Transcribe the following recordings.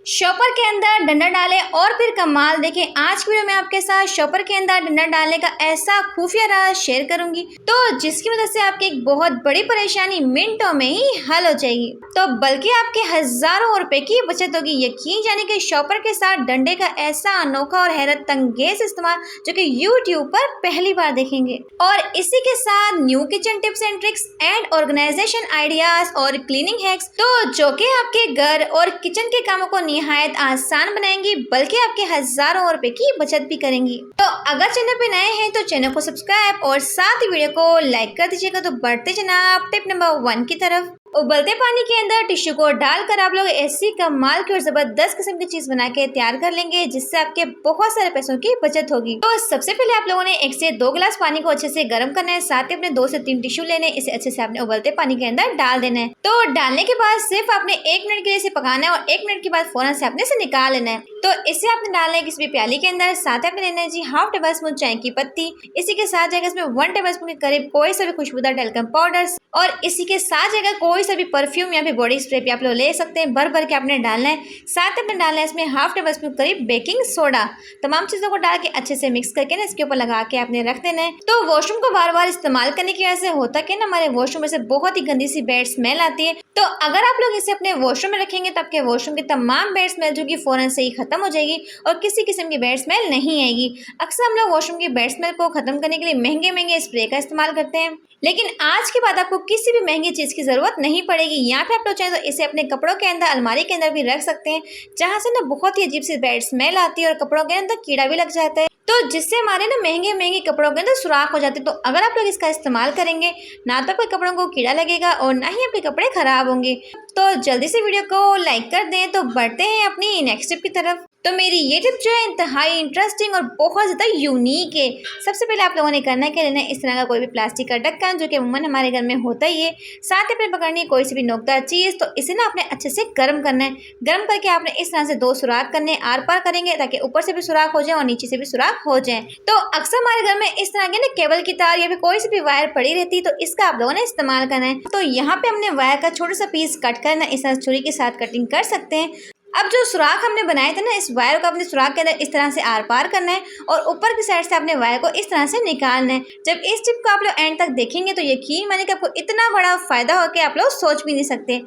Shopper के अंदर डंडा डालें और फिर कमाल देखें। आज की वीडियो में आपके साथ शॉपर के अंदर डंडा डालने का ऐसा खुफिया राज शेयर करूंगी तो जिसकी वजह से आपकी एक बहुत बड़ी परेशानी मिनटों में ही हल हो जाएगी, तो बल्कि आपके हजारों रुपए की बचत होगी। यकीन जाने कि शॉपर के साथ डंडे का ऐसा अनोखा और हैरत अंगेज इस्तेमाल जो कि यूट्यूब पर पहली बार देखेंगे। और इसी के साथ new kitchen tips and tricks and organisation ideas और क्लीनिंग हैक्स, तो जो कि आपके घर और किचन के कामों को निहायत आसान बनाएंगी, बल्कि आपके हजारों रुपए की बचत भी करेंगी। तो अगर चैनल पे नए हैं तो चैनल को सब्सक्राइब और साथ ही वीडियो को लाइक कर दीजिएगा। तो बढ़ते जनाब टिप नंबर 1 की तरफ। उबलते पानी के अंदर टिश्यू को डालकर आप लोग ऐसी कमाल की और जबरदस्त किस्म की चीज बना के तैयार कर लेंगे, जिससे आपके बहुत सारे पैसों की बचत होगी। तो सबसे पहले आप लोगों ने 1 से 2 गिलास पानी को अच्छे से गर्म करना है, साथ ही अपने 2 से 3 टिश्यू लेने, इसे अच्छे से आपने उबलते पानी के अंदर डाल देना है। तो डालने के बाद सिर्फ आपने 1 मिनट के लिए इसे पकाना है और 1 मिनट के बाद फौरन से आपने इसे निकाल लेना है। तो इसे आपने डालना है किसी भी प्याली के अंदर, साथ ही आपने लेना है जी ½ टेबल स्पून चाय की पत्ती। इसी के साथ जाएगा इसमें 1 टेबल स्पून के करीब कोई सा भी खुशबूदार टैल्कम पाउडर, और इसी के साथ जाएगा कोई सा भी परफ्यूम या फिर बॉडी स्प्रे भी आप लोग ले सकते हैं। भर के आपने डालना है। साथ ही आपने डालना है इसमें ½ टेबल स्पून करीब बेकिंग सोडा। तमाम चीजों को डाल के अच्छे से मिक्स करके ना इसके ऊपर लगा के आपने रख देना है। तो वॉशरूम को बार बार इस्तेमाल करने की वजह से होता कि ना हमारे वॉशरूम में से बहुत ही गंदी सी बैड स्मेल आती है। तो अगर आप लोग इसे अपने वॉशरूम में रखेंगे तो आपके वॉशरूम की तमाम बैड स्मेल जो कि फौरन से ही खत्म हो जाएगी और किसी किस्म की बैड स्मेल नहीं आएगी। अक्सर हम लोग वॉशरूम की बैड स्मेल को खत्म करने के लिए महंगे स्प्रे का इस्तेमाल करते हैं, लेकिन आज के बाद आपको किसी भी महंगी चीज की जरूरत नहीं पड़ेगी। यहाँ पे आप लोग चाहें तो इसे अपने कपड़ों के अंदर, अलमारी के अंदर भी रख सकते हैं, जहाँ से ना बहुत ही अजीब सी बैड स्मेल आती है और कपड़ों के अंदर कीड़ा भी लग जाता है, तो जिससे हमारे ना महंगे कपड़ों के अंदर सुराख हो जाते हैं। तो अगर आप लोग इसका इस्तेमाल करेंगे ना तो आपके कपड़ों को कीड़ा लगेगा और ना ही आपके कपड़े खराब होंगे। तो जल्दी से वीडियो को लाइक कर दें। तो बढ़ते हैं अपनी नेक्स्ट टिप की तरफ। तो मेरी ये टिप जो है इंतहाई इंटरेस्टिंग और बहुत ज़्यादा यूनिक है। सबसे पहले आप लोगों ने करना है कि लेना है इस तरह का कोई भी प्लास्टिक का ढक्कन, जो कि अमूमन हमारे घर में होता ही है। साथ ही अपने पकड़नी है कोई सी भी नोकदार चीज़, तो इसे ना आपने अच्छे से गर्म करना है। गर्म करके आपने इस तरह से 2 सुराख करने, आर पार करेंगे ताकि ऊपर से भी सुराख हो जाए और नीचे से भी सुराख हो जाए। तो अक्सर हमारे घर में इस तरह के ना केबल की तार या फिर कोई सी भी वायर पड़ी रहती है, तो इसका आप लोगों ने इस्तेमाल करना है। तो यहाँ पे हमने वायर का छोटा सा पीस कट करना, इस तरह छुरी के साथ कटिंग कर सकते हैं। अब जो सुराख हमने बनाए थे ना, इस वायर को अपने सुराख के अंदर इस तरह से आर पार करना है और ऊपर की साइड से अपने वायर को इस तरह से निकालना है। जब इस टिप को आप लोग एंड तक देखेंगे तो यकीन माने कि आपको इतना बड़ा फायदा हो कि आप लोग सोच भी नहीं सकते।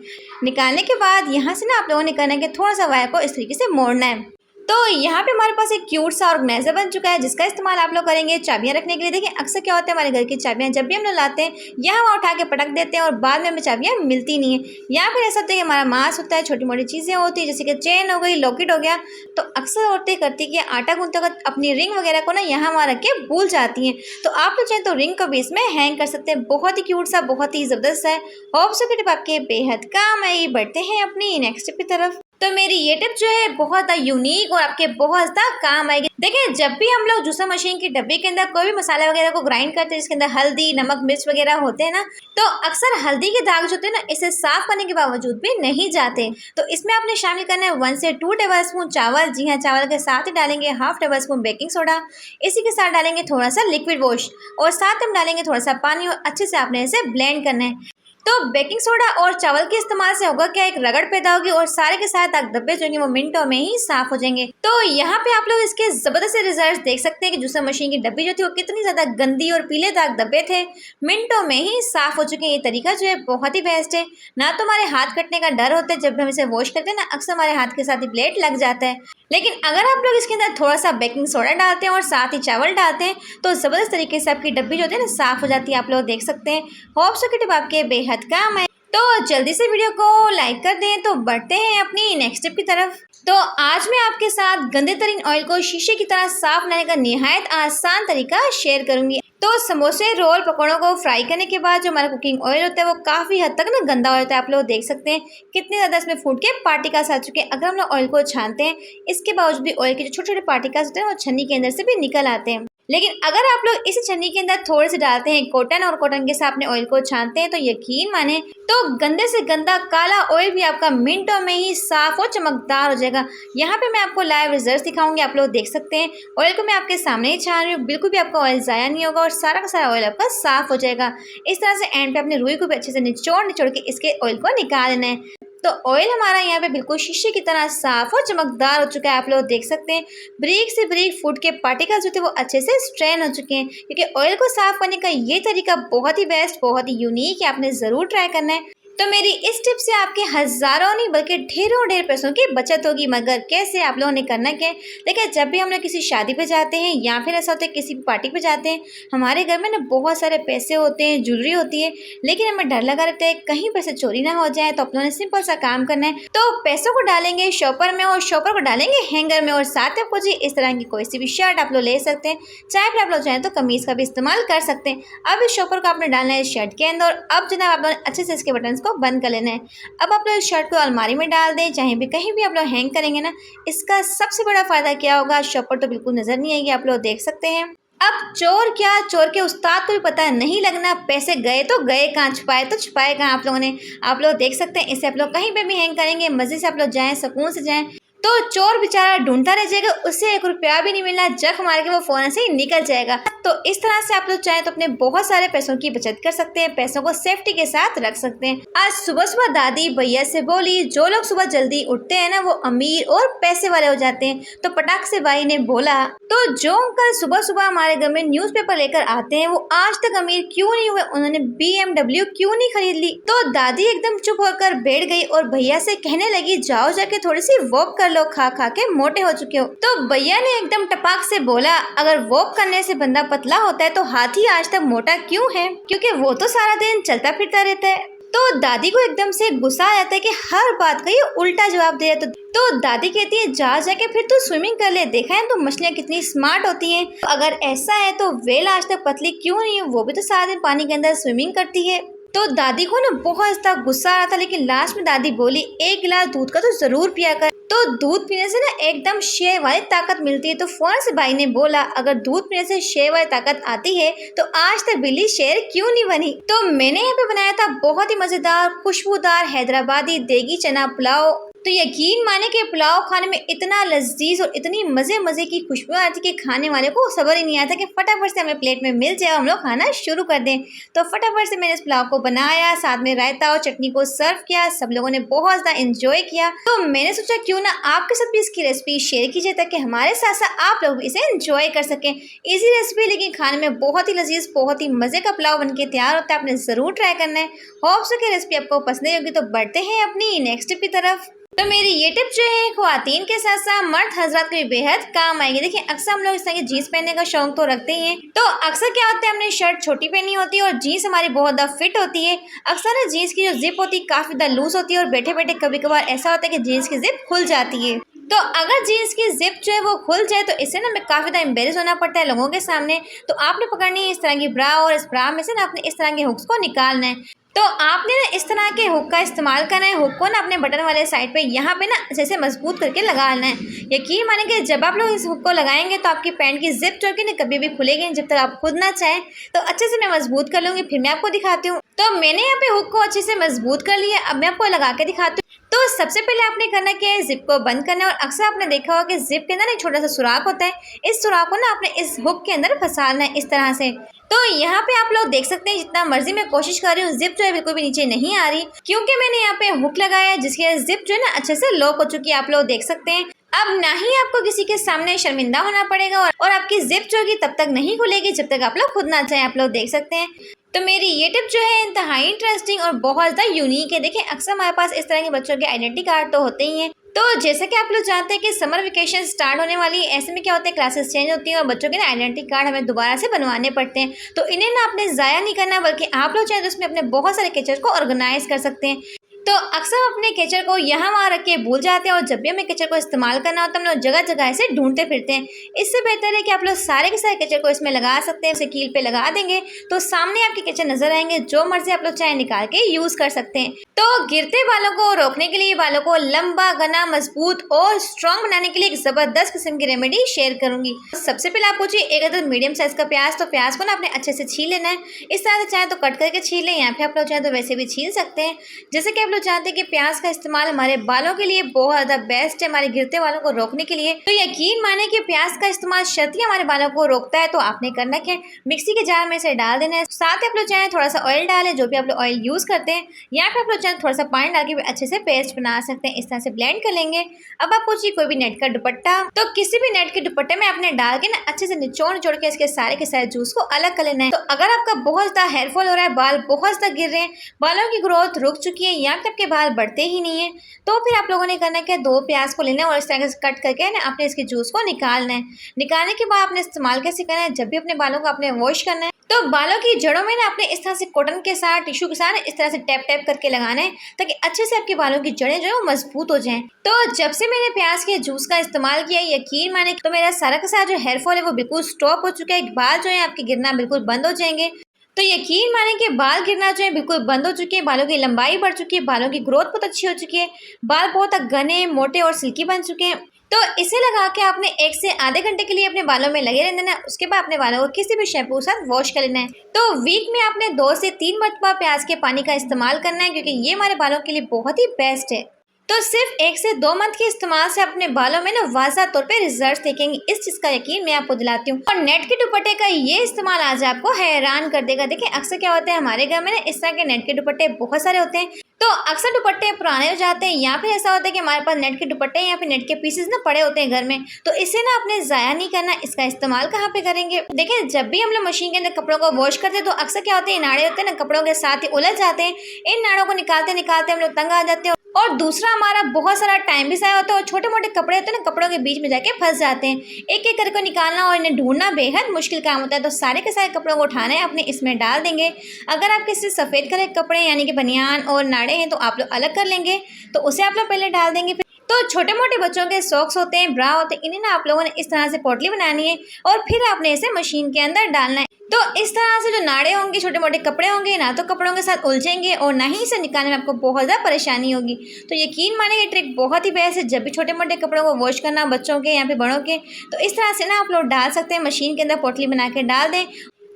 निकालने के बाद यहाँ से ना आप लोगों ने करना है कि थोड़ा सा वायर को इस तरीके से मोड़ना है। तो यहाँ पे हमारे पास एक क्यूट सा ऑर्गेनाइजर बन चुका है, जिसका इस्तेमाल आप लोग करेंगे चाबियां रखने के लिए। देखिए अक्सर क्या होता है, हमारे घर की चाबियां जब भी हम लोग लाते हैं यहाँ वहाँ उठा के पटक देते हैं और बाद में हमें चाबियां मिलती नहीं है। यहाँ पर ऐसा होता है कि हमारा मांस होता है, छोटी मोटी चीज़ें होती है जैसे कि चेन हो गई, लॉकेट हो गया, तो अक्सर औरतें करती कि आटा गूंथते वक्त अपनी रिंग वगैरह को ना यहाँ वहाँ रख के भूल जाती हैं। तो आप लोग चाहें तो रिंग को भी इसमें हैंग कर सकते हैं। बहुत ही क्यूट सा, बहुत ही ज़बरदस्त है। होप सो की टिप आपके बेहद काम आएगी। बढ़ते हैं अपनी नेक्स्ट टिप की तरफ। तो मेरी ये टिप जो है बहुत यूनिक और आपके बहुत ज़्यादा काम आएगी। देखिए जब भी हम लोग जूसर मशीन की डब्बी के अंदर कोई भी मसाला वगैरह को ग्राइंड करते हैं, जिसके अंदर हल्दी, नमक, मिर्च वगैरह होते हैं ना, तो अक्सर हल्दी के दाग जो होते हैं ना, इसे साफ करने के बावजूद भी नहीं जाते। तो इसमें आपने शामिल करना है 1 से 2 टेबल स्पून चावल। जी हाँ, चावल के साथ ही डालेंगे ½ टेबल स्पून बेकिंग सोडा। इसी के साथ डालेंगे थोड़ा सा लिक्विड वॉश और साथ हम डालेंगे थोड़ा सा पानी और अच्छे से आपने इसे ब्लेंड करना है। तो बेकिंग सोडा और चावल के इस्तेमाल से होगा क्या, एक रगड़ पैदा होगी और सारे के सारे दाग धब्बे जो है वो मिनटों में ही साफ हो जाएंगे। तो यहाँ पे आप लोग इसके जबरदस्त रिजल्ट देख सकते हैं कि जूसर मशीन की डब्बी जो थी वो कितनी ज्यादा गंदी और पीले दाग धब्बे थे, मिनटों में ही साफ हो चुके हैं। ये तरीका जो है बहुत ही बेस्ट है। ना तो हमारे हाथ कटने का डर होता है जब हम इसे वॉश करते हैं ना, अक्सर हमारे हाथ के साथ ही ब्लेड लग जाता है। लेकिन अगर आप लोग इसके अंदर थोड़ा सा बेकिंग सोडा डालते हैं और साथ ही चावल डालते हैं तो जबरदस्त तरीके से आपकी डब्बी जो होती है ना साफ हो जाती है। आप लोग देख सकते हैं। होप सो की टिप आपके बेहद काम है। तो जल्दी से वीडियो को लाइक कर दें। तो बढ़ते हैं अपनी नेक्स्ट टिप की तरफ। तो आज मैं आपके साथ गंदे तरीन ऑयल को शीशे की तरह साफ करने का निहायत आसान तरीका शेयर करूंगी। तो समोसे, रोल, पकौड़ों को फ्राई करने के बाद जो हमारा कुकिंग ऑयल होता है वो काफ़ी हद तक ना गंदा हो जाता है। आप लोग देख सकते हैं कितने ज़्यादा इसमें फूड के पार्टिकल्स आ चुके हैं। अगर हम लोग ऑयल को छानते हैं, इसके बावजूद भी ऑयल के जो छोटे छोटे पार्टिकल्स होते हैं वो छन्नी के अंदर से भी निकल आते हैं। लेकिन अगर आप लोग इस छन्नी के अंदर थोड़े से डालते हैं कॉटन और कॉटन के साथ अपने ऑयल को छानते हैं, तो यकीन माने तो गंदे से गंदा काला ऑयल भी आपका मिनटों में ही साफ और चमकदार हो जाएगा। यहाँ पे मैं आपको लाइव रिजल्ट दिखाऊंगी। आप लोग देख सकते हैं ऑयल को मैं आपके सामने ही छान रही हूँ। बिल्कुल भी आपका ऑयल ज़ाया नहीं होगा और सारा का सारा ऑयल आपका साफ हो जाएगा। इस तरह से एंड पे अपने रुई को भी अच्छे से निचोड़ के इसके ऑयल को निकाल लेना है। तो ऑयल हमारा यहाँ पे बिल्कुल शीशे की तरह साफ और चमकदार हो चुका है। आप लोग देख सकते हैं ब्रीक से ब्रीक फूड के पार्टिकल्स जो थे वो अच्छे से स्ट्रेन हो चुके हैं, क्योंकि ऑयल को साफ करने का ये तरीका बहुत ही बेस्ट, बहुत ही यूनिक है। आपने ज़रूर ट्राई करना है। तो मेरी इस टिप से आपके हज़ारों नहीं बल्कि ढेर पैसों की बचत होगी। मगर कैसे, आप लोगों ने करना क्या है, देखिए जब भी हम लोग किसी शादी पे जाते हैं या फिर ऐसा होता है किसी पार्टी पे जाते हैं, हमारे घर में ना बहुत सारे पैसे होते हैं, ज्वेलरी होती है, लेकिन हमें डर लगा रहता है कहीं पैसे चोरी ना हो जाए। तो आप लोगों ने सिंपल सा काम करना है, तो पैसों को डालेंगे शॉपर में और शॉपर को डालेंगे हैंगर में, और साथ में आपको जी इस तरह की कोई सी भी शर्ट आप लोग ले सकते हैं, चाहे फिर आप लोग चाहें तो कमीज़ का भी इस्तेमाल कर सकते हैं। अब इस शॉपर को आपने डालना है शर्ट के अंदर, और अब जनाब आप लोग अच्छे से इसके बटन को बंद कर लेना है। अब आप लोग इस शर्ट को अलमारी में डाल दें, चाहे भी कहीं भी आप लोग हैंग करेंगे ना, इसका सबसे बड़ा फायदा क्या होगा, शॉपर तो बिल्कुल नजर नहीं आएगी। आप लोग देख सकते हैं। अब चोर क्या, चोर के उस्ताद को भी पता नहीं लगना, पैसे गए तो गए कहाँ, छुपाए तो छुपाए कहाँ आप लोगों ने। आप लोग देख सकते हैं इसे आप लोग कहीं पे भी हैंग करेंगे, मजे से आप लोग जाएं, सुकून से जाएं, तो चोर बेचारा ढूंढता रह जाएगा, उससे 1 रुपया भी नहीं मिलना, जख मार के वो फोन से ही निकल जाएगा। तो इस तरह से आप लोग चाहें तो अपने बहुत सारे पैसों की बचत कर सकते हैं, पैसों को सेफ्टी के साथ रख सकते हैं। आज सुबह सुबह दादी भैया से बोली, जो लोग सुबह जल्दी उठते हैं ना वो अमीर और पैसे वाले हो जाते हैं। तो पटाख से भाई ने बोला, तो जो अंकल सुबह सुबह हमारे घर में न्यूज़पेपर लेकर आते हैं वो आज तक अमीर क्यों नहीं हुए, उन्होंने BMW क्यों नहीं खरीद ली। तो दादी एकदम चुप होकर बैठ गई और भैया से कहने लगी, जाओ जाके थोड़ी सी वॉक कर लो, खा खा के मोटे हो चुके हो। तो भैया ने एकदम टपाक से बोला, अगर वॉक करने से बंदा पतला होता है तो हाथी आज तक मोटा क्यों है, क्योंकि वो तो सारा दिन चलता फिरता रहता है। तो दादी को एकदम से गुस्सा आ जाता है कि हर बात का ये उल्टा जवाब दे रहा है। तो दादी कहती है, जा जाके फिर तू स्विमिंग कर ले, देखा है तो मछलियाँ कितनी स्मार्ट होती हैं। तो अगर ऐसा है तो वेल आज तक पतली क्यों नहीं है, वो भी तो सारा दिन पानी के अंदर स्विमिंग करती है। तो दादी को ना बहुत ज़्यादा गुस्सा आ रहा था, लेकिन लास्ट में दादी बोली, 1 गिलास दूध का तो जरूर पिया कर। तो दूध पीने से ना एकदम शेर वाली ताकत मिलती है। तो फौरन से भाई ने बोला, अगर दूध पीने से शेर वाली ताकत आती है तो आज तक बिल्ली शेर क्यों नहीं बनी। तो मैंने यहाँ पे बनाया था बहुत ही मज़ेदार खुशबूदार हैदराबादी देगी चना पुलाव। तो यकीन माने कि पुलाव खाने में इतना लजीज और इतनी मज़े की खुशबू आती कि खाने वाले को सब्र ही नहीं आता कि फटाफट से हमें प्लेट में मिल जाए, हम लोग खाना शुरू कर दें। तो फटाफट से मैंने इस पुलाव को बनाया, साथ में रायता और चटनी को सर्व किया। सब लोगों ने बहुत ज़्यादा एंजॉय किया। तो मैंने सोचा क्यों ना आपके साथ भी इसकी रेसिपी शेयर कीजिए, ताकि हमारे साथ साथ आप लोग भी इसे एंजॉय कर सकें। ईजी रेसिपी लेकिन खाने में बहुत ही लजीज, बहुत ही मज़े का पुलाव बनके तैयार होता है। आपने ज़रूर ट्राई करना है। होप सो कि रेसिपी आपको पसंद होगी। तो बढ़ते हैं अपनी नेक्स्ट टिप की तरफ। तो मेरी ये टिप जो है ख्वातीन के साथ साथ मर्द हजरात के भी बेहद काम आएगी। देखिए अक्सर हम लोग इस तरह की जीन्स पहनने का शौक तो रखते ही हैं। तो अक्सर क्या होता है, हमने शर्ट छोटी पहनी होती है और जीन्स हमारी बहुत ज़्यादा फिट होती है। अक्सर ना जीन्स की जो जिप होती है काफ़ी ज़्यादा लूज होती है, और बैठे बैठे कभी कभार ऐसा होता है कि जीन्स की जिप खुल जाती है। तो अगर जीन्स की जिप जो है वो खुल जाए तो इससे ना हमें काफ़ी ज़्यादा एम्बेरस होना पड़ता है लोगों के सामने। तो आपने पकड़नी है इस तरह की ब्रा, और इस ब्रा में से ना आपने इस तरह के हुक्स को निकालना है। तो आपने ना इस तरह के हुक का इस्तेमाल करना है। हुक को ना अपने बटन वाले साइड पे यहाँ पे ना जैसे मजबूत करके लगा लेना है। यकीन माने कि जब आप लोग इस हुक को लगाएंगे तो आपकी पैंट की जिप जो कि ना कभी भी खुलेगी नहीं, जब तक आप खुद ना चाहें। तो अच्छे से मैं मजबूत कर लूँगी, फिर मैं आपको दिखाती हूँ। तो मैंने यहाँ पे हुक को अच्छे से मजबूत कर लिया। अब मैं आपको लगा के दिखाती हूँ। तो सबसे पहले आपने करना क्या है, जिप को बंद करना है। और अक्सर आपने देखा होगा कि जिप के अंदर एक छोटा सा सुराख होता है। इस सुराख को ना आपने इस हुक के अंदर फंसाना है इस तरह से। तो यहाँ पे आप लोग देख सकते हैं जितना मर्जी मैं कोशिश कर रही हूँ, जिप जो है बिल्कुल भी नीचे नहीं आ रही, क्योंकि मैंने यहाँ पे हुक लगाया है जिसकी जिप जो है ना अच्छे से लॉक हो चुकी है। आप लोग देख सकते हैं। अब ना ही आपको किसी के सामने शर्मिंदा होना पड़ेगा, और आपकी जिप जो है तब तक नहीं खुलेगी जब तक आप लोग खुद ना चाहें। आप लोग देख सकते हैं। तो मेरी ये टिप जो है इंतहाई इंटरेस्टिंग और बहुत ज़्यादा यूनिक है। देखिए अक्सर हमारे पास इस तरह के बच्चों के आइडेंटिटी कार्ड तो होते ही हैं। तो जैसे कि आप लोग जानते हैं कि समर वेकेशन स्टार्ट होने वाली है, ऐसे में क्या होता है क्लासेस चेंज होती हैं और बच्चों के ना आइडेंटिटी कार्ड हमें दोबारा से बनवाने पड़ते हैं। तो इन्हें ना आपने ज़ाया नहीं करना, बल्कि आप लोग चाहें तो उसमें अपने बहुत सारे केचर को ऑर्गेनाइज कर सकते हैं। तो अक्सर हम अपने केचर को यहाँ वहाँ रख के भूल जाते हैं, और जब भी हमें केचर को इस्तेमाल करना होता है हम लोग जगह जगह ऐसे ढूंढते फिरते हैं। इससे बेहतर है कि आप लोग सारे के सारे केचर को इसमें लगा सकते हैं। उसे कील पे लगा देंगे तो सामने आपके केचर नजर आएंगे, जो मर्जी आप लोग चाहे निकाल के यूज़ कर सकते हैं। तो गिरते बालों को रोकने के लिए, बालों को लंबा घना मजबूत और स्ट्रॉन्ग बनाने के लिए एक ज़बरदस्त किस्म की रेमेडी शेयर करूंगी। सबसे पहले आपको चाहिए एक अदद मीडियम साइज़ का प्याज। तो प्याज को ना आपने अच्छे से छील लेना है। इस तरह से चाहे तो कट करके छील लें, या फिर आप लोग चाहे तो वैसे भी छील सकते हैं। जैसे कि आप लोग जानते हैं कि प्याज का इस्तेमाल हमारे बालों के लिए बहुत ज़्यादा बेस्ट है, हमारे गिरते बालों को रोकने के लिए। तो यकीन माने कि प्याज का इस्तेमाल शर्ती हमारे बालों को रोकता है। तो आपने करना क्या है, मिक्सी के जार में इसे डाल देना है। साथ ही आप लोग चाहे थोड़ा सा ऑयल डालें, जो भी आप लोग ऑयल यूज़ करते हैं, या फिर आप लोग चाहे थोड़ा सा पानी डाल के भी अच्छे से पेस्ट बना सकते हैं। इस तरह से ब्लेंड कर लेंगे। अब आप पूछिए कोई भी नेट का दुपट्टा, तो किसी भी नेट के दुपट्टे में आपने डाल के ना अच्छे से निचोड़ निचोड़ के इसके सारे के सारे जूस को अलग कर लेना है। तो अगर आपका बहुत ज्यादा हेयर फॉल हो रहा है, बाल बहुत ज्यादा गिर रहे हैं, बालों की ग्रोथ रुक चुकी है या फिर आपके बाल बढ़ते ही नहीं है, तो फिर आप लोगों ने करना क्या, 2 प्याज को लेना है और इस तरह से कट करके ना आपने इसके जूस को निकालना है। निकालने के बाद आपने इस्तेमाल कैसे करना है, जब भी अपने बालों को आपने वॉश करना है तो बालों की जड़ों में ना आपने इस तरह से कॉटन के साथ, टिश्यू के साथ इस तरह से टैप टैप करके लगाना है, ताकि अच्छे से आपके बालों की जड़ें जो है वो मजबूत हो जाएं। तो जब से मैंने प्याज के जूस का इस्तेमाल किया, यकीन माने तो मेरा सारा का सारा जो हेयर फॉल है वो बिल्कुल स्टॉप हो चुका है। बाल जो है आपके गिरना बिल्कुल बंद हो जाएंगे। तो यकीन माने कि बाल गिरना जो है बिल्कुल बंद हो चुकी है, बालों की लंबाई बढ़ चुकी है, बालों की ग्रोथ बहुत अच्छी हो चुकी है, बाल बहुत घने, मोटे और सिल्की बन चुके हैं। तो इसे लगा के आपने 1 से आधे घंटे के लिए अपने बालों में लगे रहना है। उसके बाद अपने बालों को किसी भी शैम्पू के साथ वॉश कर लेना है। तो वीक में आपने 2 से 3 मरतबा प्याज के पानी का इस्तेमाल करना है, क्योंकि ये हमारे बालों के लिए बहुत ही बेस्ट है। तो सिर्फ 1 से 2 मंथ के इस्तेमाल से अपने बालों में ना वाज़ा तौर पे रिजल्ट देखेंगे। इस चीज़ का यकीन मैं आपको दिलाती हूँ। और नेट के दुपट्टे का ये इस्तेमाल आज आपको हैरान कर देगा। देखिए अक्सर क्या होता है, हमारे घर में ना इस तरह के नेट के दुपट्टे बहुत सारे होते हैं। तो अक्सर दुपट्टे पुराने हो जाते हैं, या फिर ऐसा होता है कि हमारे पास नेट के दुपट्टे या फिर नेट के पीसेस ना पड़े होते हैं घर में। तो इसे ना आपने ज़ाया नहीं करना। इसका इस्तेमाल कहाँ पे करेंगे, देखिए जब भी हम लोग मशीन के अंदर कपड़ों को वॉश करते हैं तो अक्सर क्या होते हैं, नाड़े होते हैं ना, कपड़ों के साथ ही उलझ जाते हैं। इन नाड़ों को निकालते निकालते हम लोग तंग आ जाते हैं, और दूसरा हमारा बहुत सारा टाइम भी ज़ाया होता है, और छोटे मोटे कपड़े होते हैं ना, कपड़ों के बीच में जाके फंस जाते हैं। एक एक करके निकालना और इन्हें ढूंढना बेहद मुश्किल काम होता है। तो सारे के सारे कपड़ों को उठाना है, अपने इसमें डाल देंगे। अगर आप किसी सफ़ेद कलर के कपड़े यानी कि बनियान और नाड़े हैं तो आप लोग अलग कर लेंगे, तो उसे आप लोग पहले डाल देंगे। तो छोटे मोटे बच्चों के सॉक्स होते हैं, ब्रा होते हैं, इन्हें ना आप लोगों ने इस तरह से पोटली बनानी है और फिर आपने इसे मशीन के अंदर डालना है। तो इस तरह से जो नाड़े होंगे, छोटे मोटे कपड़े होंगे, ना तो कपड़ों के साथ उलझेंगे और ना ही इसे निकालने में आपको बहुत ज़्यादा परेशानी होगी। तो यकीन माने ये ट्रिक बहुत ही बेस्ट है। जब भी छोटे मोटे कपड़ों को वॉश करना, बच्चों के या फिर बड़ों के, तो इस तरह से ना आप लोग डाल सकते हैं, मशीन के अंदर पोटली बना के डाल दें।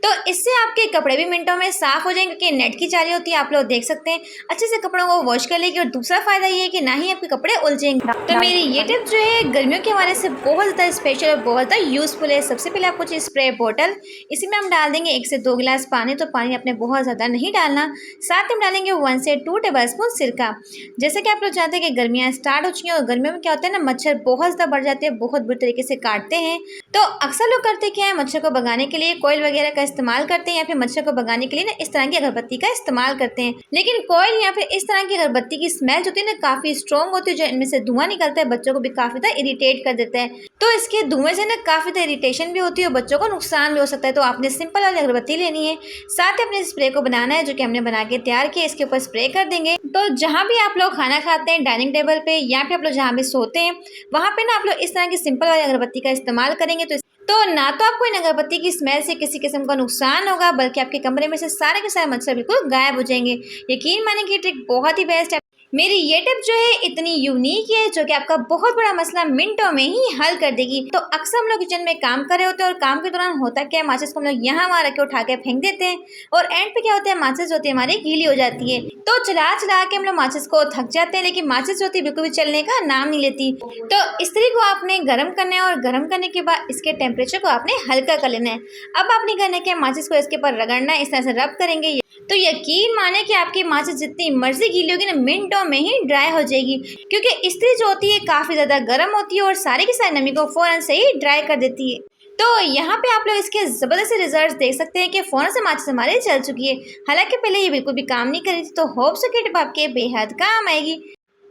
तो इससे आपके कपड़े भी मिनटों में साफ़ हो जाएंगे, क्योंकि नेट की जाली होती है, आप लोग देख सकते हैं। अच्छे से कपड़ों को वॉश कर लेगी। और दूसरा फ़ायदा ये है कि ना ही आपके कपड़े उलझेंगे। तो मेरी ये टिप जो है गर्मियों के हवाले से बहुत ज़्यादा स्पेशल और बहुत ज़्यादा यूज़फुल है। सबसे पहले आपको चाहिए स्प्रे बोतल। इसी में हम डाल देंगे 1 से 2 गिलास पानी। तो पानी आपने बहुत ज़्यादा नहीं डालना। साथ में हम डालेंगे 1 से 2 टेबल स्पून सिरका। जैसे कि आप लोग जानते हैं कि गर्मियाँ स्टार्ट हो चुकी हैं, और गर्मियों में क्या होता है ना, मच्छर बहुत ज़्यादा बढ़ जाते हैं, बहुत बुरी तरीके से काटते हैं। तो अक्सर लोग करते क्या है, मच्छर को भगाने के लिए कोयल वगैरह का इस्तेमाल करते हैं, या फिर मच्छर को भगाने के लिए ना इस तरह की अगरबत्ती का इस्तेमाल करते हैं। लेकिन कोयल या फिर इस तरह की अगरबत्ती की स्मेल जो होती है ना, काफ़ी स्ट्रॉन्ग होती है। जो इनमें से धुआं निकलता है बच्चों को भी काफ़ी ज़्यादा इरिटेट कर देता है। तो इसके धुएं से ना काफ़ी ज़्यादा इरिटेशन भी होती है और बच्चों को नुकसान भी हो सकता है। तो आपने सिंपल वाली अगरबत्ती लेनी है, साथ ही अपने स्प्रे को बनाना है, जो कि हमने बना के तैयार किया। इसके ऊपर स्प्रे कर देंगे। तो जहाँ भी आप लोग खाना खाते हैं, डाइनिंग टेबल पे, या फिर आप लोग जहाँ भी सोते हैं, वहाँ पे ना आप लोग इस तरह की सिंपल वाली अगरबत्ती का इस्तेमाल करेंगे। तो ना तो आपको इन अगरबत्ती की स्मेल से किसी किस्म का नुकसान होगा, बल्कि आपके कमरे में से सारे के सारे मच्छर बिल्कुल गायब हो जाएंगे। यकीन माने कि ट्रिक बहुत ही बेस्ट है। मेरी ये टिप जो है इतनी यूनिक है, जो कि आपका बहुत बड़ा मसला मिनटों में ही हल कर देगी। तो अक्सर हम लोग किचन में काम कर रहे होते हैं, और काम के दौरान होता क्या है, माचिस को हम लोग यहाँ वहाँ रख के उठा के फेंक देते हैं, और एंड पे क्या होता है, माचिस जो होती है हमारी गीली हो जाती है। तो चला चला के हम लोग माचिस को थक जाते हैं, लेकिन माचिस जो होती है बिल्कुल भी चलने का नाम नहीं लेती। तो इस्त्री को आपने गर्म करना है, और गर्म करने के बाद इसके टेम्परेचर को आपने हल्का कर लेना है। अब आपने करना है माचिस को इसके ऊपर रगड़ना है, इस तरह से रब करेंगे। तो यकीन माने कि आपकी माचिस जितनी मर्जी गीली होगी ना, मिनटों में ही ड्राई हो जाएगी, क्योंकि इस्त्री जो होती है काफ़ी ज़्यादा गर्म होती है और सारी की सारी नमी को फ़ौरन से ही ड्राई कर देती है। तो यहाँ पे आप लोग इसके ज़बरदस्त रिजल्ट्स देख सकते हैं कि फ़ौरन से माचिस हमारी जल चुकी है। हालांकि पहले ये बिल्कुल भी काम नहीं कर रही थी। तो होप सो कि टिप आपके बेहद काम आएगी।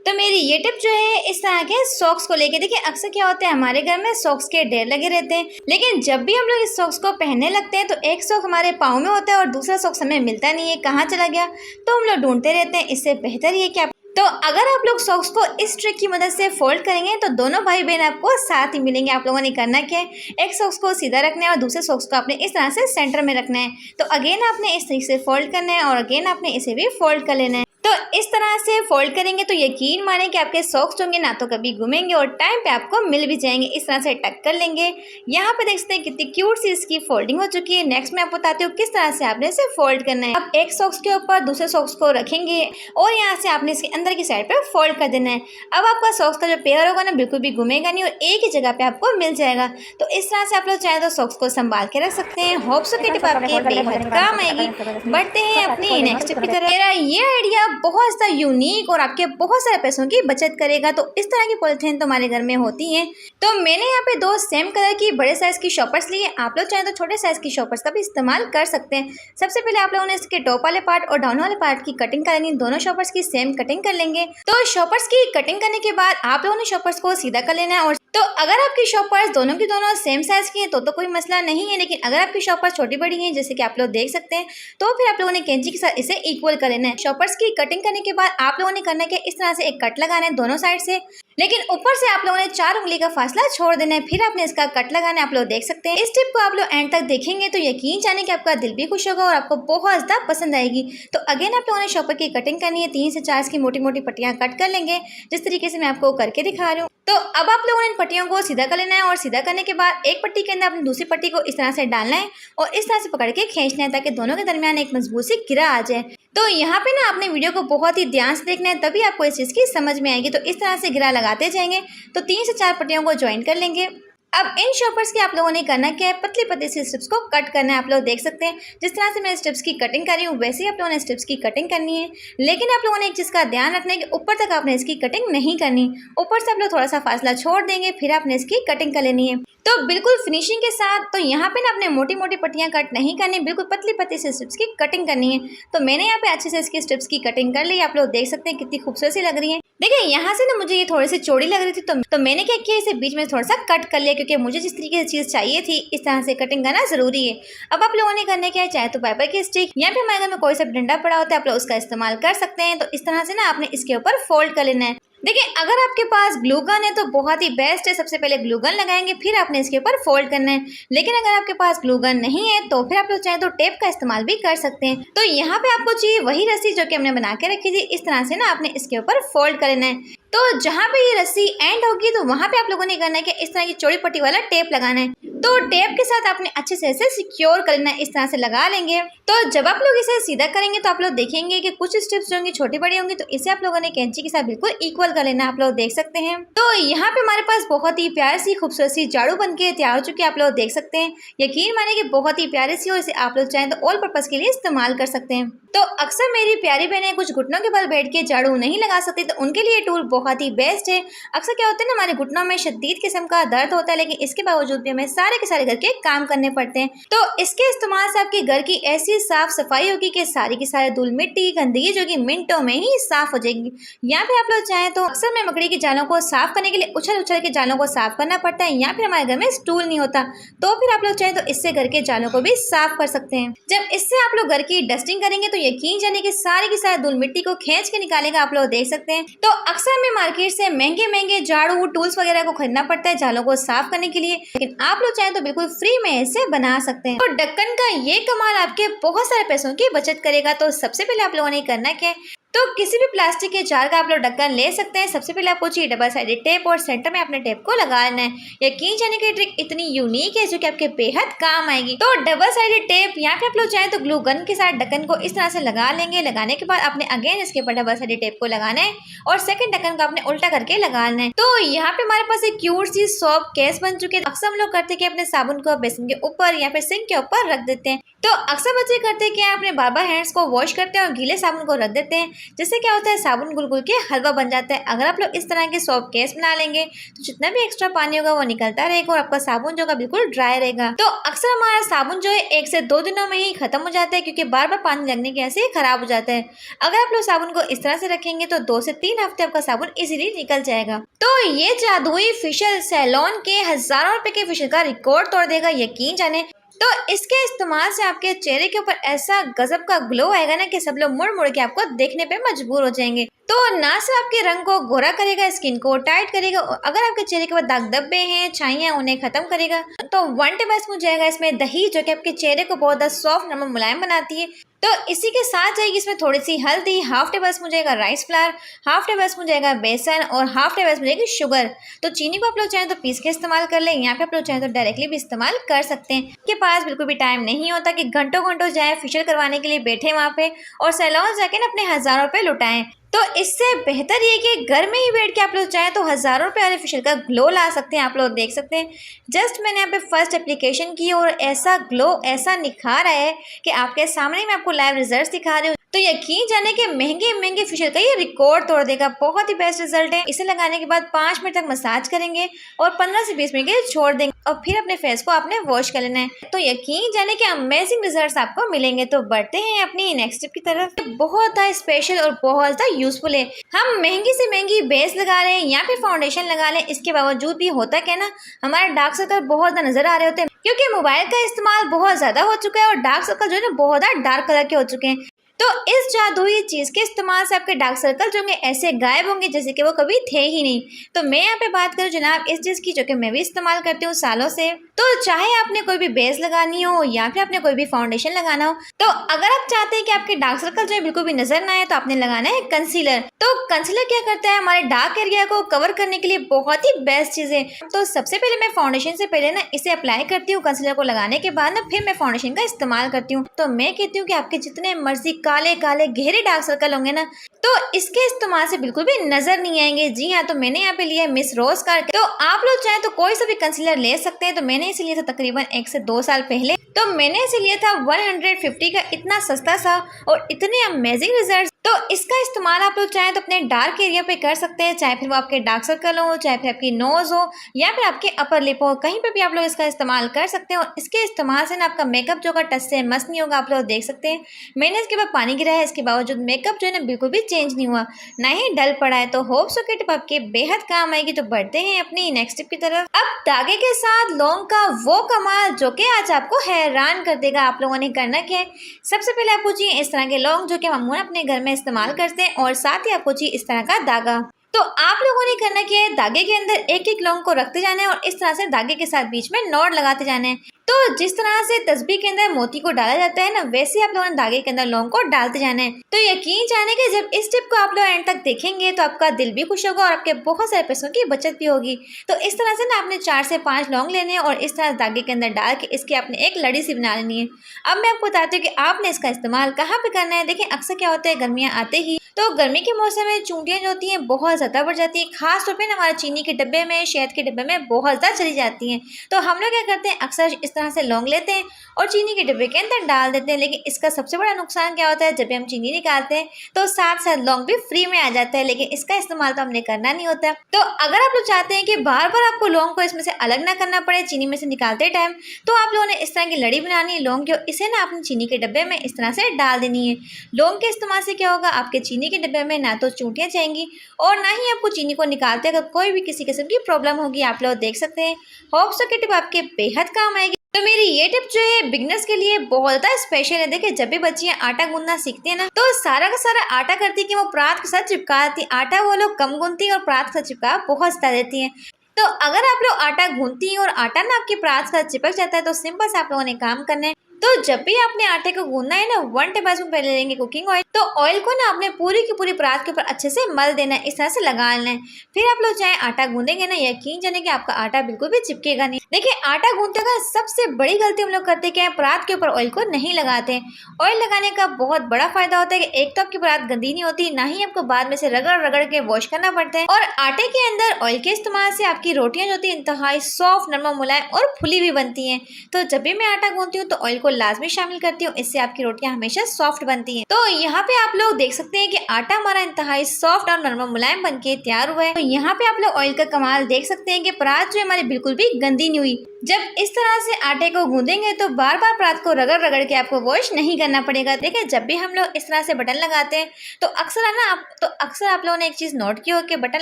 तो मेरी ये टिप जो है इस तरह के सॉक्स को लेके, देखिए अक्सर क्या होता है, हमारे घर में सॉक्स के ढेर लगे रहते हैं, लेकिन जब भी हम लोग इस सॉक्स को पहनने लगते हैं तो एक सॉक्स हमारे पाँव में होता है और दूसरा सॉक्स हमें मिलता नहीं है, कहाँ चला गया। तो हम लोग ढूंढते रहते हैं। इससे बेहतर ये कि तो अगर आप लोग सॉक्स को इस ट्रिक की मदद से फोल्ड करेंगे तो दोनों भाई बहन आपको साथ ही मिलेंगे। आप लोगों ने करना क्या है, एक सॉक्स को सीधा रखना है और दूसरे सॉक्स को आपने इस तरह से सेंटर में रखना है। तो अगेन आपने इस तरीके से फोल्ड करना है और अगेन आपने इसे भी फोल्ड कर लेना है। तो इस तरह से फोल्ड करेंगे तो यकीन माने कि आपके सॉक्स होंगे ना तो कभी घूमेंगे और टाइम पे आपको मिल भी जाएंगे। इस तरह से टक कर लेंगे। यहाँ पे देख सकते हैं कितनी क्यूट सी इसकी फोल्डिंग हो चुकी है। नेक्स्ट मैं आपको बताती हूँ किस तरह से आपने इसे फोल्ड करना है। अब एक सॉक्स के ऊपर दूसरे सॉक्स को रखेंगे और यहाँ से आपने इसके अंदर की साइड पे फोल्ड कर देना है। अब आपका सॉक्स का जो पेयर होगा ना बिल्कुल भी घूमेगा नहीं और एक ही जगह पे आपको मिल जाएगा। तो इस तरह से आप लोग चाहे तो सॉक्स को संभाल के रख सकते हैं। होप्स की टिप आपके बेहद काम आएगी। बढ़ते हैं अपनी नेक्स्ट टिप की तरफ। मेरा ये आइडिया बहुत सा यूनिक और आपके बहुत सारे पैसों की बचत करेगा। तो इस तरह की पॉलिथीन तो हमारे घर में होती हैं। तो मैंने यहाँ पे 2 सेम कलर की बड़े साइज की शॉपर्स लिए। आप लोग चाहें तो छोटे साइज की शॉपर्स का भी इस्तेमाल कर सकते हैं। सबसे पहले आप लोगों ने इसके टॉप वाले पार्ट और डाउन वाले पार्ट की कटिंग करनी। दोनों शॉपर्स की सेम कटिंग कर लेंगे। तो शॉपर्स की कटिंग करने के बाद आप लोगों ने शॉपर्स को सीधा कर लेना है। और तो अगर आपकी शॉपर्स दोनों की दोनों सेम साइज की हैं तो कोई मसला नहीं है। लेकिन अगर आपकी शॉपर्स छोटी बड़ी हैं जैसे कि आप लोग देख सकते हैं तो फिर आप लोगों ने कैंची के साथ इसे इक्वल कर लेना है। शॉपर्स की कटिंग करने के बाद आप लोगों ने करना है इस तरह से एक कट लगाना है दोनों साइड से। लेकिन ऊपर से आप लोगों ने 4 उंगली का फासला छोड़ देना है। फिर आपने इसका कट लगाना है। आप लोग देख सकते हैं। इस टिप को आप लोग एंड तक देखेंगे तो यकीन जाने कि आपका दिल भी खुश होगा और आपको बहुत ज्यादा पसंद आएगी। तो अगेन आप लोगों ने शॉपर की कटिंग करनी है। 3 से 4 की मोटी मोटी पट्टियां कट कर लेंगे जिस तरीके से मैं आपको करके दिखा रही हूँ। तो अब आप लोगों ने इन पट्टियों को सीधा कर लेना है और सीधा करने के बाद एक पट्टी के अंदर अपनी दूसरी पट्टी को इस तरह से डालना है और इस तरह से पकड़ के खींचना है ताकि दोनों के दरमियान एक मजबूत सी गिरा आ जाए। तो यहाँ पे ना आपने वीडियो को बहुत ही ध्यान से देखना है तभी आपको इस चीज़ की समझ में आएगी। तो इस तरह से गिरा लगाते जाएंगे तो 3 से 4 पट्टियों को ज्वाइन कर लेंगे। अब इन शॉपर्स की आप लोगों ने करना क्या है, पतली पतली सी स्ट्रिप्स को कट करना है। आप लोग देख सकते हैं जिस तरह से मैं स्ट्रिप्स की कटिंग कर रही हूँ वैसे ही आप लोगों ने स्ट्रिप्स की कटिंग करनी है। लेकिन आप लोगों ने एक चीज़ का ध्यान रखना है कि ऊपर तक आपने इसकी कटिंग नहीं करनी। ऊपर से आप लोग थोड़ा सा फासला छोड़ देंगे फिर आपने इसकी कटिंग कर लेनी है। तो बिल्कुल फिनिशिंग के साथ। तो यहाँ पे ना आपने मोटी मोटी पट्टियाँ कट नहीं करनी, बिल्कुल पतली पतली से स्ट्रिप्स की कटिंग करनी है। तो मैंने यहाँ पे अच्छे से इसकी स्ट्रिप्स की कटिंग कर ली। आप लोग देख सकते हैं कितनी खूबसूरत सी लग रही है। देखिए यहाँ से ना मुझे ये थोड़ी सी चौड़ी लग रही थी तो मैंने क्या किया इसे बीच में थोड़ा सा कट कर लिया क्योंकि मुझे जिस तरीके से चीज़ चाहिए थी इस तरह से कटिंग करना जरूरी है। अब आप लोगों ने करना क्या है, चाहे तो पेपर की स्टिक या फिर हमारे घर में कोई सा डंडा पड़ा होता है आप लोग उसका इस्तेमाल कर सकते हैं। तो इस तरह से ना आपने इसके ऊपर फोल्ड कर लेना है। देखिए अगर आपके पास ग्लू गन है तो बहुत ही बेस्ट है। सबसे पहले ग्लू गन लगाएंगे फिर आपने इसके ऊपर फोल्ड करना है। लेकिन अगर आपके पास ग्लू गन नहीं है तो फिर आप लोग चाहें तो टेप का इस्तेमाल भी कर सकते हैं। तो यहाँ पे आपको चाहिए वही रस्सी जो कि हमने बना के रखी थी। इस तरह से ना आपने इसके ऊपर फोल्ड कर लेना है। तो जहाँ पे ये रस्सी एंड होगी तो वहाँ पे आप लोगों ने करना है कि इस तरह की चौड़ी पट्टी वाला टेप लगाना है। तो टेप के साथ आपने अच्छे से इसे सिक्योर कर लेना है। इस तरह से लगा लेंगे। तो जब आप लोग इसे सीधा करेंगे तो आप लोग देखेंगे कि कुछ स्ट्रिप्स जो होंगी छोटी बड़ी होंगी तो इसे आप लोगों ने कैंची के साथ बिल्कुल इक्वल कर लेना। आप लोग देख सकते हैं। तो यहाँ पे हमारे पास बहुत ही प्यारी सी खूबसूरत सी झाड़ू बन के तैयार हो चुकी है। आप लोग देख सकते हैं। यकीन माने कि बहुत ही प्यारी सी और इसे आप लोग चाहें तो ऑल पर्पज के लिए इस्तेमाल कर सकते हैं। तो अक्सर मेरी प्यारी बहनें कुछ घुटनों के बल बैठ के झाड़ू नहीं लगा सकती तो उनके लिए टूल बहुत ही बेस्ट है। अक्सर क्या होता है ना हमारे घुटनों में शदीद किस्म का दर्द होता है लेकिन इसके बावजूद भी हमें सारे के सारे घर के काम करने पड़ते हैं। तो इसके इस्तेमाल से आपके घर की ऐसी साफ सफाई होगी कि सारी की सारी धूल मिट्टी गंदगी जो कि मिनटों में ही साफ हो जाएगी। या फिर आप लोग चाहें तो अक्सर में मकड़ी की जालों को साफ करने के लिए उछल उछल के जालों को साफ करना पड़ता है या फिर हमारे घर में स्टूल नहीं होता तो फिर आप लोग चाहें तो इससे घर के जालों को भी साफ कर सकते हैं। जब इससे आप लोग घर की डस्टिंग करेंगे तो यकीन जाने की सारी की सारी धूल मिट्टी को खींच के निकालेगा। आप लोग देख सकते हैं। तो अक्सर में मार्केट से महंगे झाड़ू टूल्स वगैरह को खरीदना पड़ता है जालों को साफ करने के लिए। लेकिन आप लोग चाहें तो बिल्कुल फ्री में इसे बना सकते हैं। तो ढक्कन का ये कमाल आपके बहुत सारे पैसों की बचत करेगा। तो सबसे पहले आप लोगों ने करना क्या है, तो किसी भी प्लास्टिक के जार का आप लोग ढक्कन ले सकते हैं। सबसे पहले आपको चाहिए डबल साइडेड टेप और सेंटर में अपने टेप को लगा लेना है। यकीन जाने की ट्रिक इतनी यूनिक है जो कि आपके बेहद काम आएगी। तो डबल साइडेड टेप या फिर आप लोग चाहें तो ग्लू गन के साथ ढक्कन को इस तरह से लगा लेंगे। लगाने के बाद आपने अगेन इसके ऊपर डबल साइडेड टेप को लगाना है और सेकंड ढक्कन को आपने उल्टा करके लगाना है। तो यहाँ पे हमारे पास एक क्यूट सी सॉफ्ट केस बन चुकी है। अक्सर हम लोग करते हैं कि अपने साबुन को बेसिन के ऊपर या फिर सिंक के ऊपर रख देते हैं। तो अक्सर बच्चे करते हैं कि अपने बाबा हैंड्स को वॉश करते हैं और गीले साबुन को रख देते हैं जिससे क्या होता है साबुन गुलगुल के हलवा बन जाता है। अगर आप लोग इस तरह के सॉफ्ट केस बना लेंगे तो जितना भी एक्स्ट्रा पानी होगा वो निकलता रहेगा और आपका साबुन जो होगा बिल्कुल ड्राई रहेगा। तो अक्सर हमारा साबुन जो है 1 से 2 दिनों में ही खत्म हो जाता है क्योंकि बार बार पानी लगने की वजह से खराब हो जाता है। अगर आप लोग साबुन को इस तरह से रखेंगे तो 2 से 3 हफ्ते आपका साबुन इजीली निकल जाएगा। तो ये जादुई फेशियल सैलॉन के हजारों रुपए के फेशियल का रिकॉर्ड तोड़ देगा यकीन जाने। तो इसके इस्तेमाल से आपके चेहरे के ऊपर ऐसा गजब का ग्लो आएगा ना कि सब लोग मुड़ मुड़ के आपको देखने पे मजबूर हो जाएंगे। तो ना सिर्फ आपके रंग को गोरा करेगा, स्किन को टाइट करेगा, अगर आपके चेहरे के बाद दाग धब्बे हैं, छाइयाँ, उन्हें खत्म करेगा। तो 1 टेबलस्पून जाएगा इसमें दही, जो कि आपके चेहरे को बहुत ज़्यादा सॉफ्ट, नरम, मुलायम बनाती है। तो इसी के साथ जाएगी इसमें थोड़ी सी हल्दी, 1/2 टेबलस्पून जाएगा राइस फ्लावर, 1/2 टेबलस्पून जाएगा बेसन और 1/2 टेबलस्पून जाएगी शुगर। तो चीनी को आप लोग चाहें तो पीस के इस्तेमाल कर लें, यहाँ पे आप लोग चाहें तो डायरेक्टली भी इस्तेमाल कर सकते हैं। आपके पास बिल्कुल भी टाइम नहीं होता कि घंटों घंटों जाए फेशियल करवाने के लिए बैठे वहाँ पे और सैलून जाके ना अपने हज़ारों रुपये लुटाएं। तो इससे बेहतर ये कि घर में ही बैठ के आप लोग चाहें तो हज़ारों रुपये वाले फेशियल का ग्लो ला सकते हैं। आप लोग देख सकते हैं, जस्ट मैंने यहाँ पे फर्स्ट एप्लीकेशन की और ऐसा ग्लो, ऐसा निखार आया है कि आपके सामने मैं आपको लाइव रिजल्ट दिखा रही हूँ। तो यकीन जाने के महंगे फेशियल का ये रिकॉर्ड तोड़ देगा। बहुत ही बेस्ट रिजल्ट है। इसे लगाने के बाद 5 मिनट तक मसाज करेंगे और 15 से 20 मिनट के लिए छोड़ देंगे और फिर अपने फेस को आपने वॉश कर लेना है। तो यकीन जाने के अमेजिंग रिजल्ट्स आपको मिलेंगे। तो बढ़ते हैं अपनी नेक्स्ट टिप की तरफ। बहुत ज़्यादा स्पेशल और बहुत ज़्यादा यूजफुल है। हम महंगी से महंगी बेस लगा रहे हैं या फिर फाउंडेशन लगा लें, इसके बावजूद भी होता क्या ना, हमारे डार्क सर्कल बहुत ज़्यादा नजर आ रहे होते हैं क्योंकि मोबाइल का इस्तेमाल बहुत ज़्यादा हो चुका है और डार्क सर्कल जो है ना बहुत ज़्यादा डार्क कलर के हो चुके हैं। तो इस जादुई चीज़ के इस्तेमाल से आपके डार्क सर्कल जो होंगे ऐसे गायब होंगे जैसे कि वो कभी थे ही नहीं। तो मैं यहाँ पे बात करूँ जनाब इस चीज़ की, जो कि मैं भी इस्तेमाल करती हूँ सालों से। तो चाहे आपने कोई भी बेस लगानी हो या फिर आपने कोई भी फाउंडेशन लगाना हो, तो अगर आप चाहते हैं कि आपके डार्क सर्कल जो है बिल्कुल भी नजर ना आए, तो आपने लगाना है कंसीलर। तो कंसीलर क्या करता है, हमारे डार्क एरिया को कवर करने के लिए बहुत ही बेस्ट चीज़ है। तो सबसे पहले मैं फाउंडेशन से पहले ना इसे अप्लाई करती हूँ। कंसीलर को लगाने के बाद ना फिर मैं फाउंडेशन का इस्तेमाल करती हूँ। तो मैं कहती हूँ कि आपके जितने मर्जी काले काले गहरे डार्क सर्कल होंगे ना, तो इसके इस्तेमाल से बिल्कुल भी नजर नहीं आएंगे। जी हाँ, तो मैंने यहाँ पे लिया है मिस रोज का। तो आप लोग चाहें तो कोई सा भी कंसीलर ले सकते हैं। तो मैंने इसे लिया था तकरीबन 1 से 2 साल पहले। तो मैंने इसे लिया था 150 का, इतना सस्ता सा और इतने अमेजिंग रिजल्ट। तो इसका इस्तेमाल आप लोग चाहें तो अपने डार्क एरिया पे कर सकते हैं, चाहे फिर वो आपके डार्क सर्कल हो, चाहे फिर आपकी नोज हो या फिर आपके अपर लिप हो, कहीं पे भी आप लोग इसका इस्तेमाल कर सकते हैं। और इसके इस्तेमाल से ना आपका मेकअप जो का टच से मस्त नहीं होगा। आप लोग देख सकते हैं मैंने इसके बाद पानी गिरा है, इसके बावजूद मेकअप जो है ना बिल्कुल भी चेंज नहीं हुआ, ना ही डल पड़ा है। तो होप सो कि टिप आपके बेहद काम आएगी। तो बढ़ते हैं अपनी नेक्स्ट टिप की तरफ। अब धागे के साथ लौंग का वो कमाल जो कि आज आपको हैरान कर देगा। आप लोगों ने करना क्या है, सबसे पहले आपको चाहिए इस तरह के लौंग जो कि हम अपने घर में इस्तेमाल करते हैं और साथ ही आपको चाहिए इस तरह का धागा। तो आप लोगों ने करना क्या है, धागे के अंदर एक एक लौंग को रखते जाना है और इस तरह से धागे के साथ बीच में नॉट लगाते जाना है। तो जिस तरह से तस्बीह के अंदर मोती को डाला जाता है ना, वैसे आप लोगों ने धागे के अंदर लौंग को डालते जाना है। तो यकीन जाने के जब इस टिप को आप लोग एंड तक देखेंगे तो आपका दिल भी खुश होगा और आपके बहुत सारे पैसों की बचत भी होगी। तो इस तरह से ना आपने 4 से 5 लौंग लेने हैं और इस तरह धागे के अंदर डाल के इसकी आपने एक लड़ी सी बना लेनी है। अब मैं आपको बताती हूँ कि आपने इसका इस्तेमाल कहाँ पे करना है। देखिए अक्सर क्या होता है, गर्मियाँ आते ही तो गर्मी के मौसम में चूंटियाँ जो होती हैं बहुत ज़्यादा बढ़ जाती हैं, खास तौर पे ना हमारे चीनी के डब्बे में, शहद के डब्बे में बहुत ज़्यादा चली जाती हैं। तो हम लोग क्या करते हैं, अक्सर इस तरह से लौंग लेते हैं और चीनी के डब्बे के अंदर डाल देते हैं। लेकिन इसका सबसे बड़ा नुकसान क्या होता है, जब भी हम चीनी निकालते हैं तो साथ साथ लौंग भी फ्री में आ जाता है, लेकिन इसका इस्तेमाल तो हमने करना नहीं होता। तो अगर आप लोग चाहते हैं कि बार बार आपको लौंग को इसमें से अलग ना करना पड़े चीनी में से निकालते टाइम, तो आप लोगों ने इस तरह की लड़ी बनानी है लौंग की और इसे ना अपनी चीनी के डब्बे में इस तरह से डाल देनी है। लौंग के इस्तेमाल से क्या होगा, आपके चीनी के डब्बे में ना तो चूंटियाँ जाएंगी और ना ही आपको चीनी को निकालते अगर कोई भी किसी किस्म की प्रॉब्लम होगी। आप लोग देख सकते हैं। होप सो कि टिप आपके बेहद काम आएगी। तो मेरी ये टिप जो है बिगनर्स के लिए बहुत ज़्यादा स्पेशल है। देखिए जब भी बच्चियाँ आटा गूंदना सीखती है ना, तो सारा का सारा आटा करती है कि वो परात के साथ चिपका देती है। आटा वो लोग कम गूंदती है और परात के साथ चिपका बहुत ज़्यादा देती है। तो अगर आप लोग आटा गूंदती हैं और आटा ना आपकी परात के साथ चिपक जाता है, तो सिंपल से आप लोगों ने काम करना है। तो जब भी आपने आटे को गूंदना है ना, 1 टेबलस्पून पहले लेंगे कुकिंग ऑयल। तो ऑयल को ना आपने पूरी की पूरी परात के ऊपर अच्छे से मल देना है, इस तरह से लगा लेना है। फिर आप लोग चाहे आटा गूंदेंगे ना, यकीन जाने कि आपका आटा बिल्कुल भी चिपकेगा नहीं। देखिए आटा गूंदते का सबसे बड़ी गलती हम लोग करते क्या है, परात के ऊपर ऑयल को नहीं लगाते। ऑयल लगाने का बहुत बड़ा फायदा होता है कि एक तो आपकी परात गंदी नहीं होती, ना ही आपको बाद में से रगड़ रगड़ के वॉश करना पड़ता है। और आटे के अंदर ऑयल के इस्तेमाल से आपकी रोटियां जो होती है इंतहाई सॉफ्ट, नरम, मुलायम और फुली भी बनती हैं। तो जब भी मैं आटा गूंदती हूँ तो ऑयल को लाजमी शामिल करती हूँ, इससे आपकी रोटियां हमेशा सॉफ्ट बनती हैं। तो यहाँ पे आप लोग देख सकते हैं कि आटा हमारा इंतहाई सॉफ्ट और नरम मुलायम बनके तैयार हुआ है। तो यहाँ पे आप लोग ऑयल का कमाल देख सकते हैं कि परात जो हमारी बिल्कुल भी गंदी नहीं हुई। जब इस तरह से आटे को गूंदेंगे तो बार बार रात को रगड़ रगड़ के आपको वॉश नहीं करना पड़ेगा। देखिए, जब भी हम लोग इस तरह से बटन लगाते हैं तो अक्सर आप लोगों ने एक चीज़ नोट की हो कि बटन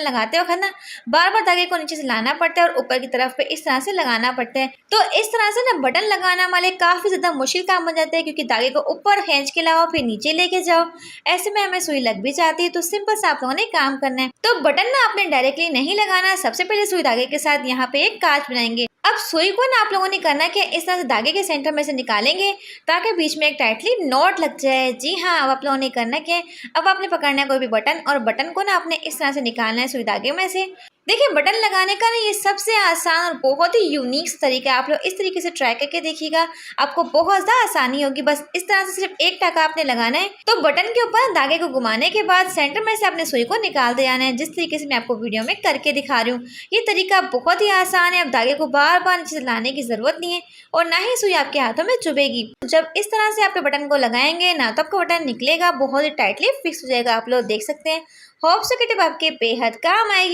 लगाते वक्त ना बार बार धागे को नीचे से लाना पड़ता है और ऊपर की तरफ पे इस तरह से लगाना पड़ता है। तो इस तरह से ना बटन लगाना वाले काफ़ी ज़्यादा मुश्किल काम बन जाते हैं, क्योंकि धागे को ऊपर खींच के लाओ फिर नीचे लेके जाओ, ऐसे में हमें सुई लग भी जाती है। तो सिंपल सा आप लोगों ने काम करना है। तो बटन ना आपने डायरेक्टली नहीं लगाना। सबसे पहले सुई धागे के साथ यहाँ पे एक कांच बनाएंगे। अब सुई को ना आप लोगों ने करना है कि इस तरह से धागे के सेंटर में से निकालेंगे ताकि बीच में एक टाइटली नॉट लग जाए। जी हाँ, अब आप लोगों ने करना क्या है, अब आपने पकड़ना है कोई भी बटन और बटन को ना आपने इस तरह से निकालना है सुई धागे में से। देखिए, बटन लगाने का ना ये सबसे आसान और बहुत ही यूनिक तरीका है। आप लोग इस तरीके से ट्राई करके देखिएगा, आपको बहुत ज़्यादा आसानी होगी। बस इस तरह से सिर्फ एक टाका आपने लगाना है। तो बटन के ऊपर धागे को घुमाने के बाद सेंटर में से आपने सुई को निकाल दे आना है, जिस तरीके से मैं आपको वीडियो में करके दिखा रही हूँ। ये तरीका बहुत ही आसान है। अब धागे को बार बार नीचे से लाने की जरूरत नहीं है और ना ही सुई आपके हाथों में चुभेगी। जब इस तरह से आप बटन को लगाएंगे ना तो आपका बटन निकलेगा, बहुत ही टाइटली फिक्स हो जाएगा। आप लोग देख सकते हैं। होप सो कि टिप आपके बेहद काम आएगी।